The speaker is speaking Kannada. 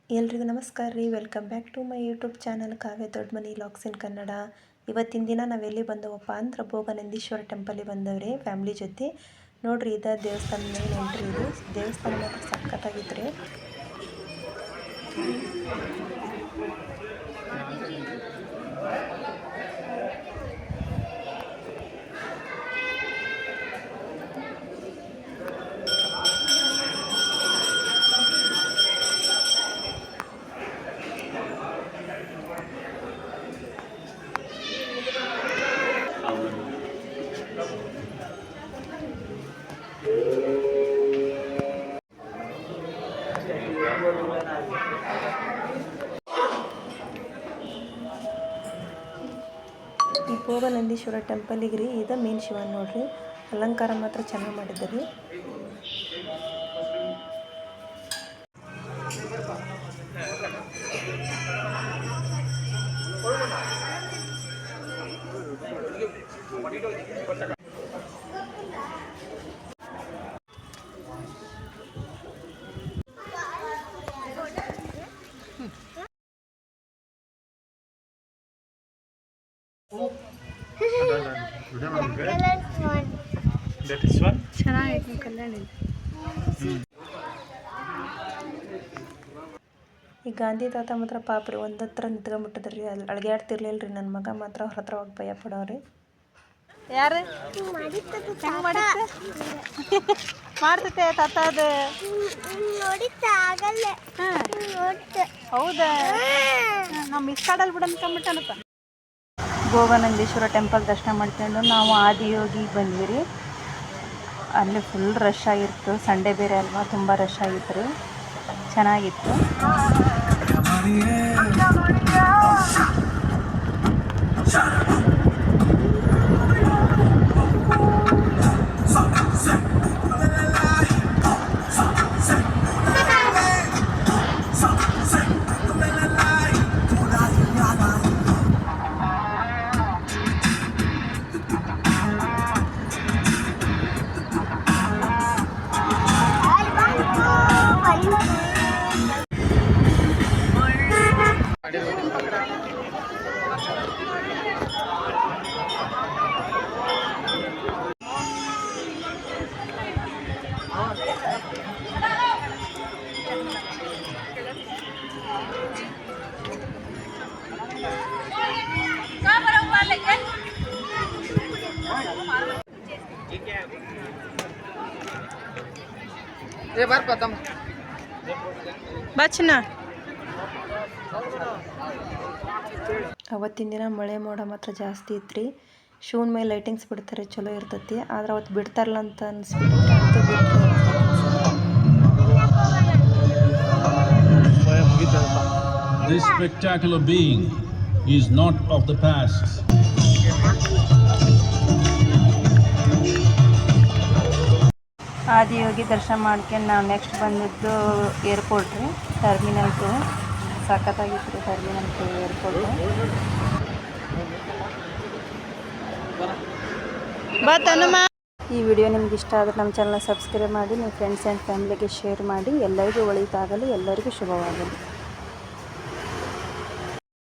ಎಲ್ರಿಗೂ ನಮಸ್ಕಾರ ರೀ. Welcome back to my YouTube channel Kavya Doddamani logs in Kannada. ಇವತ್ತಿನ ದಿನ ನಾವೆಲ್ಲಿ ಬಂದವಪ್ಪ ಅಂದ್ರೆ ಭೋಗನಂದೀಶ್ವರ ಟೆಂಪಲಿಗೆ ಬಂದವ್ರಿ ಫ್ಯಾಮ್ಲಿ ಜೊತೆ. ನೋಡ್ರಿ ಇದ ದೇವಸ್ಥಾನ ಮೇನ್ ಎಂಟ್ರಿ. ಇದು ದೇವಸ್ಥಾನ ಮಾತ್ರ ಸಖತ್ತಾಗಿತ್ತು. ಈ ಭೋಗನಂದೀಶ್ವರ ಟೆಂಪಲಿಗೆ ರೀ ಇದು ಮೇನ್ ಶಿವನ್ ನೋಡ್ರಿ. ಅಲಂಕಾರ ಮಾತ್ರ ಚೆನ್ನಾಗಿ ಮಾಡಿದ್ದಾರೆ. ಚೆನ್ನಾಗೈತೆ ಕಲ್ಯಾಣ. ಈ ಗಾಂಧಿ ತಾತ ಮಾತ್ರ ಪಾಪ್ರಿ ಒಂದತ್ರ ನಿಂತ್ಕೊಂಡ್ಬಿಟ್ಟದ್ರಿ. ಅಲ್ಲಿ ಅಳಗ್ಯಾಡ್ತಿರ್ಲಿಲ್ರಿ. ನನ್ನ ಮಗ ಮಾತ್ರ ಅವ್ರ ಹತ್ರ ಹೋಗಿ ಭಯ ಪಡೋರಿ. ಯಾರು ಮಾಡ್ತೈತೆ ತಾತ? ಅದು ಹೌದಾ? ನಾವು ಮಿಸ್ ಕಾಡಲ್ಲಿ ಬಿಡ ಅನ್ಕೊಂಬಿಟ್ಟನಪ್ಪ. ಭೋಗನಂದೀಶ್ವರ ಟೆಂಪಲ್ ದರ್ಶನ ಮಾಡ್ಕೊಂಡು ನಾವು ಆದಿಯೋಗಿಗೆ ಬಂದ್ವಿ ರೀ. ಅಲ್ಲಿ ಫುಲ್ ರಶ್ ಆಗಿತ್ತು. ಸಂಡೇ ಬೇರೆ ಅಲ್ವಾ, ತುಂಬ ರಶ್ ಆಗಿತ್ತು ರೀ. ಚೆನ್ನಾಗಿತ್ತು. ಅವತ್ತಿನ ದಿನ ಮಳೆ ಮೋಡ ಮಾತ್ರ ಜಾಸ್ತಿ ಇತ್ತು ರೀ. ಶೂನ್ ಮೇಲೆ ಲೈಟಿಂಗ್ಸ್ ಬಿಡ್ತಾರೆ, ಚಲೋ ಇರ್ತೈತಿ. ಆದ್ರೆ ಅವತ್ತು ಬಿಡ್ತಾರಲ್ಲ ಅಂತ ಅನಿಸ್ಬಿಟ್ಟು This spectacular being is not of the past. Adiyogi ದರ್ಶನ ಮಾಡ್ಕೊಂಡು ನಾವು ನೆಕ್ಸ್ಟ್ ಬಂದಿದ್ದು ಏರ್ಪೋರ್ಟ್ ರೀ. ಟರ್ಮಿನಲ್ 2 ಸಖತ್ತಾಗಿತ್ತು ರೀ. Terminal 2 airport. ಈ ವಿಡಿಯೋ ನಿಮ್ಗೆ ಇಷ್ಟ ಆದರೆ ನಮ್ಮ ಚಾನಲ್ನ ಸಬ್ಸ್ಕ್ರೈಬ್ ಮಾಡಿ, ನಿಮ್ಮ ಫ್ರೆಂಡ್ಸ್ ಆ್ಯಂಡ್ ಫ್ಯಾಮಿಲಿಗೆ ಶೇರ್ ಮಾಡಿ. ಎಲ್ಲರಿಗೂ ಒಳಿತಾಗಲಿ, ಎಲ್ಲರಿಗೂ ಶುಭವಾಗಲಿ.